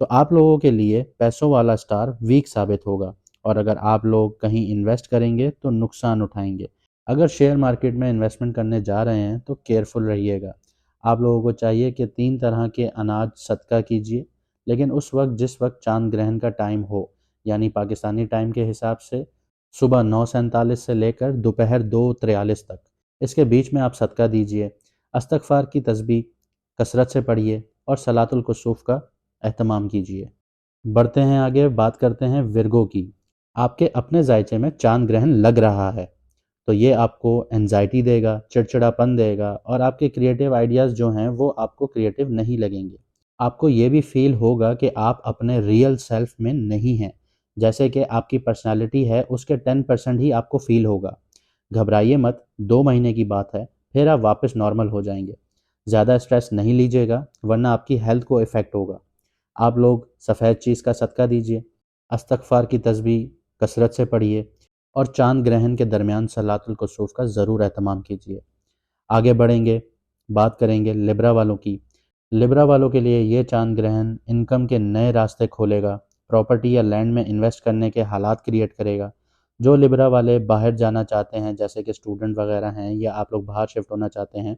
تو آپ لوگوں کے لیے پیسوں والا سٹار ویک ثابت ہوگا، اور اگر آپ لوگ کہیں انویسٹ کریں گے تو نقصان اٹھائیں گے۔ اگر شیئر مارکیٹ میں انویسٹمنٹ کرنے جا رہے ہیں تو کیئرفل رہیے گا۔ آپ لوگوں کو چاہیے کہ 3 طرح کے اناج صدقہ کیجیے، لیکن اس وقت جس وقت چاند گرہن کا ٹائم ہو، یعنی پاکستانی ٹائم کے حساب سے صبح 9:47 سے لے کر دوپہر 2:43 تک، اس کے بیچ میں آپ صدقہ دیجیے۔ استغفار کی تسبیح کثرت سے پڑھیے اور صلاۃ الکسوف کا اہتمام کیجیے۔ بڑھتے ہیں آگے، بات کرتے ہیں ورگو کی۔ آپ کے اپنے ذائچے میں چاند گرہن لگ رہا ہے تو یہ آپ کو انزائٹی دے گا، چڑچڑا پن دے گا، اور آپ کے کریٹیو آئیڈیاز جو ہیں وہ آپ کو کریٹیو نہیں لگیں گے۔ آپ کو یہ بھی فیل ہوگا کہ آپ اپنے ریئل سیلف میں نہیں ہیں، جیسے کہ آپ کی پرسنالٹی ہے اس کے 10% ہی آپ کو فیل ہوگا۔ گھبرائیے مت، 2 مہینے کی بات ہے، پھر آپ واپس نارمل ہو جائیں گے۔ زیادہ اسٹریس نہیں لیجیے گا ورنہ آپ کی ہیلتھ کو افیکٹ ہوگا۔ آپ لوگ سفید چیز کا صدقہ دیجیے، استغفار کی تسبیح کثرت سے پڑھیے، اور چاند گرہن کے درمیان صلاۃ الکسوف کا ضرور اہتمام کیجیے۔ آگے بڑھیں گے، بات کریں گے لیبرا والوں کی۔ لیبرا والوں کے لیے یہ چاند گرہن انکم کے نئے راستے کھولے گا، پراپرٹی یا لینڈ میں انویسٹ کرنے کے حالات کریٹ کرے گا۔ جو لیبرا والے باہر جانا چاہتے ہیں، جیسے کہ اسٹوڈنٹ وغیرہ ہیں، یا آپ لوگ باہر شفٹ ہونا چاہتے ہیں،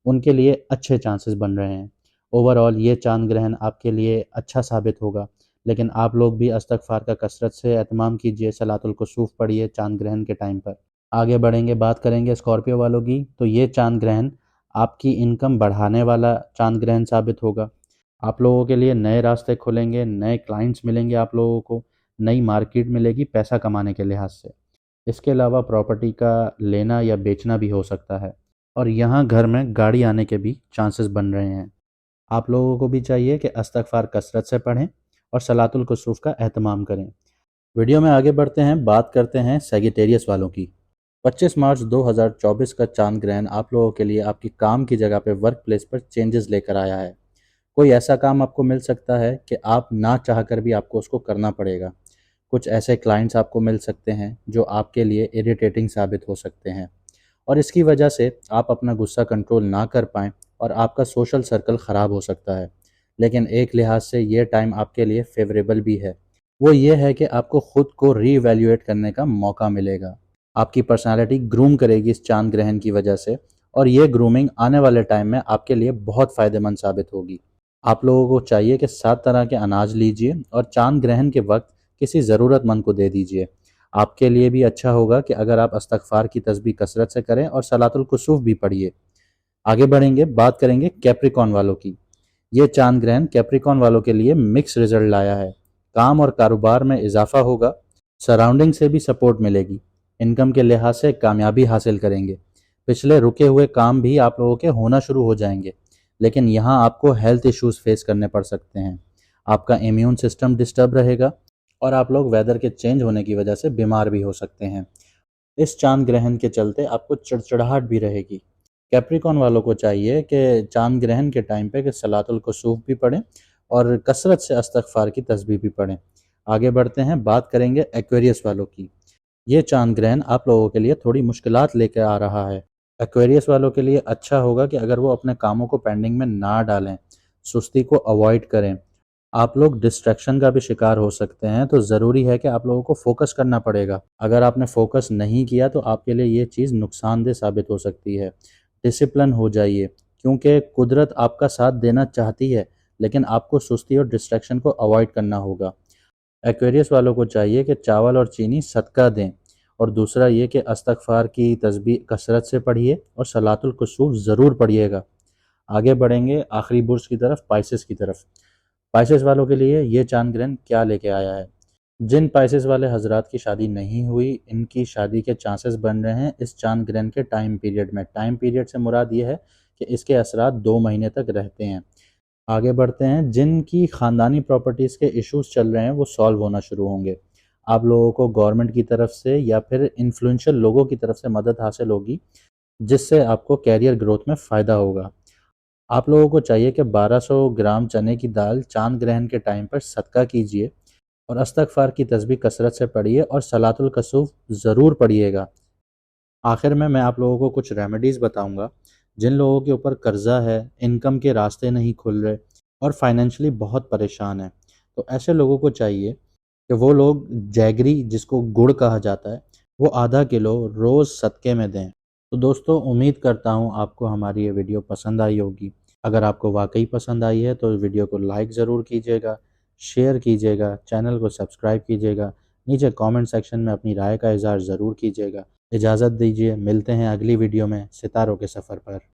ان کے لیے اچھے چانسز بن رہے ہیں۔ اوورآل یہ چاند گرہن آپ کے لیے اچھا ثابت ہوگا، لیکن آپ لوگ بھی استغفار کا کثرت سے اہتمام کیجیے، صلاۃ الکسوف پڑھیے چاند گرہن کے ٹائم پر۔ آگے بڑھیں گے، بات کریں گے اسکارپیو والوں کی۔ تو یہ چاند گرہن آپ کی انکم بڑھانے والا چاند گرہن ثابت ہوگا۔ آپ لوگوں کے لیے نئے راستے کھلیں گے، نئے کلائنٹس ملیں گے، آپ لوگوں کو نئی مارکیٹ ملے گی پیسہ کمانے کے لحاظ سے۔ اس کے علاوہ پراپرٹی کا لینا یا بیچنا بھی ہو سکتا ہے، اور یہاں گھر میں گاڑی آنے کے بھی چانسز بن رہے ہیں۔ آپ لوگوں کو بھی چاہیے کہ استغفار کثرت سے پڑھیں اور صلاۃ الکسوف کا اہتمام کریں۔ ویڈیو میں آگے بڑھتے ہیں، بات کرتے ہیں سیگیٹیریس والوں کی۔ 25 مارچ 2024 کا چاند گرہن آپ لوگوں کے لیے آپ کی کام کی جگہ پہ ورک پلیس پر چینجز لے کر آیا ہے۔ کوئی ایسا کام آپ کو مل سکتا ہے کہ آپ نہ چاہ کر بھی آپ کو اس کو کرنا پڑے گا۔ کچھ ایسے کلائنٹس آپ کو مل سکتے ہیں جو آپ کے لیے اریٹیٹنگ ثابت ہو سکتے ہیں، اور اس کی وجہ سے آپ اپنا غصہ کنٹرول نہ کر پائیں اور آپ کا سوشل سرکل خراب ہو سکتا ہے۔ لیکن ایک لحاظ سے یہ ٹائم آپ کے لیے فیوریبل بھی ہے، وہ یہ ہے کہ آپ کو خود کو ری ایویلیویٹ کرنے کا موقع ملے گا۔ آپ کی پرسنالٹی گروم کرے گی اس چاند گرہن کی وجہ سے، اور یہ گرومنگ آنے والے ٹائم میں آپ کے لیے بہت فائدہ مند ثابت ہوگی۔ آپ لوگوں کو چاہیے کہ 7 طرح کے اناج لیجئے اور چاند گرہن کے وقت کسی ضرورت مند کو دے دیجئے۔ آپ کے لیے بھی اچھا ہوگا کہ اگر آپ استغفار کی تسبیح کثرت سے کریں اور صلاۃ الکسوف بھی پڑھیے۔ آگے بڑھیں گے، بات کریں گے کیپریکون والوں کی۔ یہ چاند گرہن کیپریکون والوں کے لیے مکس رزلٹ لایا ہے۔ کام اور کاروبار میں اضافہ ہوگا، سراؤنڈنگ سے بھی سپورٹ ملے گی، انکم کے لحاظ سے کامیابی حاصل کریں گے۔ پچھلے رکے ہوئے کام بھی آپ لوگوں کے ہونا شروع ہو جائیں گے، لیکن یہاں آپ کو ہیلتھ ایشوز فیس کرنے پڑ سکتے ہیں۔ آپ کا امیون سسٹم ڈسٹرب رہے گا، اور آپ لوگ ویدر کے چینج ہونے کی وجہ سے بیمار بھی ہو سکتے ہیں۔ اس چاند گرہن کے چلتے آپ کو چڑچڑاہٹ بھی رہے گی۔ کیپریکون والوں کو چاہیے کہ چاند گرہن کے ٹائم پہ کہ صلاۃ الکسوف بھی پڑھیں اور کثرت سے استغفار کی تسبیح بھی پڑھیں۔ آگے بڑھتے ہیں، بات کریں گے ایکویریس والوں کی۔ یہ چاند گرہن آپ لوگوں کے لیے تھوڑی مشکلات لے کے آ رہا ہے۔ ایکویریس والوں کے لیے اچھا ہوگا کہ اگر وہ اپنے کاموں کو پینڈنگ میں نہ ڈالیں، سستی کو اوائڈ کریں۔ آپ لوگ ڈسٹریکشن کا بھی شکار ہو سکتے ہیں، تو ضروری ہے کہ آپ لوگوں کو فوکس کرنا پڑے گا۔ اگر آپ نے فوکس نہیں کیا تو آپ کے لیے یہ چیز نقصان دہ ثابت ہو سکتی ہے۔ ڈسپلن ہو جائیے، کیونکہ قدرت آپ کا ساتھ دینا چاہتی ہے، لیکن آپ کو سستی اور ڈسٹریکشن کو اوائڈ کرنا ہوگا۔ ایکویریس والوں کو چاہیے کہ چاول اور چینی صدقہ دیں، اور دوسرا یہ کہ استغفار کی تسبیح کثرت سے پڑھیے اور صلاۃ الکسوف ضرور پڑھیے گا۔ آگے بڑھیں گے آخری برج کی طرف، پائسس کی طرف۔ پائسس والوں کے لیے یہ چاند گرہن کیا لے کے آیا ہے؟ جن پائسس والے حضرات کی شادی نہیں ہوئی، ان کی شادی کے چانسز بن رہے ہیں اس چاند گرہن کے ٹائم پیریڈ میں۔ ٹائم پیریڈ سے مراد یہ ہے کہ اس کے اثرات 2 مہینے تک رہتے ہیں۔ آگے بڑھتے ہیں، جن کی خاندانی پراپرٹیز کے ایشوز چل رہے ہیں وہ سالو ہونا شروع ہوں گے۔ آپ لوگوں کو گورنمنٹ کی طرف سے یا پھر انفلوئنشل لوگوں کی طرف سے مدد حاصل ہوگی، جس سے آپ کو کیریئر گروتھ میں فائدہ ہوگا۔ آپ لوگوں کو چاہیے کہ 1200 گرام چنے کی دال چاند گرہن کے ٹائم پر صدقہ کیجیے، اور استغفار کی تسبیح کثرت سے پڑھیے اور صلاۃ الکسوف ضرور پڑھیے گا۔ آخر میں آپ لوگوں کو کچھ ریمیڈیز بتاؤں گا۔ جن لوگوں کے اوپر قرضہ ہے، انکم کے راستے نہیں کھل رہے اور فائنینشلی بہت پریشان ہیں، تو ایسے لوگوں کو چاہیے کہ وہ لوگ جیگری جس کو گڑ کہا جاتا ہے وہ آدھا کلو روز صدقے میں دیں۔ تو دوستو امید کرتا ہوں آپ کو ہماری یہ ویڈیو پسند آئی ہوگی۔ اگر آپ کو واقعی پسند آئی ہے تو ویڈیو کو لائک ضرور کیجیے گا، شیئر کیجیے گا، چینل کو سبسکرائب کیجیے گا، نیچے کامنٹ سیکشن میں اپنی رائے کا اظہار ضرور کیجیے گا۔ اجازت دیجیے، ملتے ہیں اگلی ویڈیو میں ستاروں کے سفر پر۔